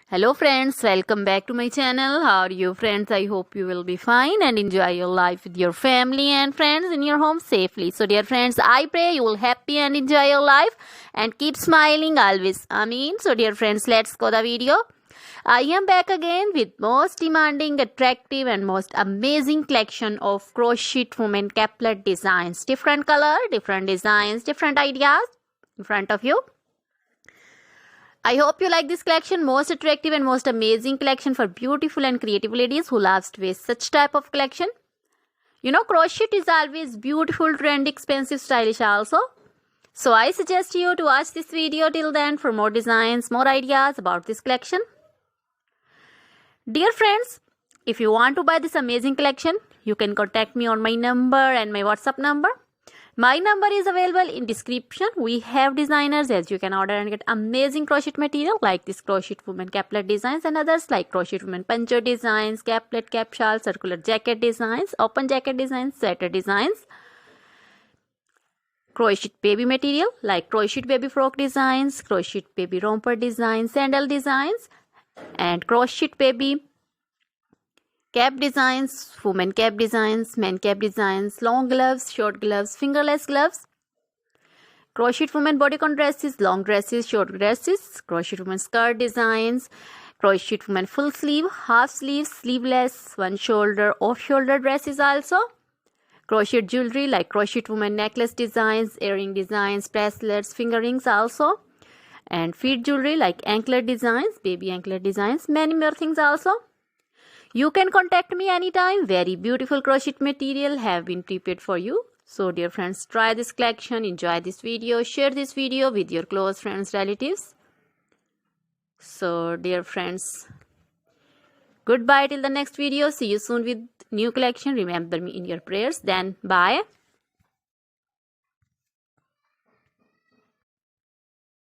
Hello friends, welcome back to my channel. How are you friends? I hope you will be fine and enjoy your life with your family and friends in your home safely. So dear friends, I pray you will happy and enjoy your life and keep smiling always. Amen. So dear friends, let's go the video. I am back again with most demanding, attractive and most amazing collection of crochet women caplet designs. Different color, different designs, different ideas in front of you. I hope you like this collection. Most attractive and most amazing collection for beautiful and creative ladies who loves to wear such type of collection. You know, crochet is always beautiful, trendy, expensive, stylish also. So I suggest you to watch this video till then for more designs, more ideas about this collection. Dear friends, if you want to buy this amazing collection, you can contact me on my number and my WhatsApp number. My number is available in description. We have designers as you can order and get amazing crochet material like this crochet woman caplet designs and others like crochet woman poncho designs, caplet, cap shawl, circular jacket designs, open jacket designs, sweater designs, crochet baby material like crochet baby frock designs, crochet baby romper designs, sandal designs and crochet baby cap designs, women cap designs, men cap designs, long gloves, short gloves, fingerless gloves, crochet women bodycon dresses, long dresses, short dresses, crochet women skirt designs, crochet women full sleeve, half sleeve, sleeveless, one shoulder, off shoulder dresses also, crochet jewelry like crochet women necklace designs, earring designs, bracelets, finger rings also, and feet jewelry like anklet designs, baby anklet designs, many more things also. You can contact me anytime. Very beautiful crochet material have been prepared for you. So dear friends, try this collection, enjoy this video, share this video with your close friends, relatives. So dear friends, goodbye till the next video. See you soon with new collection. Remember me in your prayers. Then bye.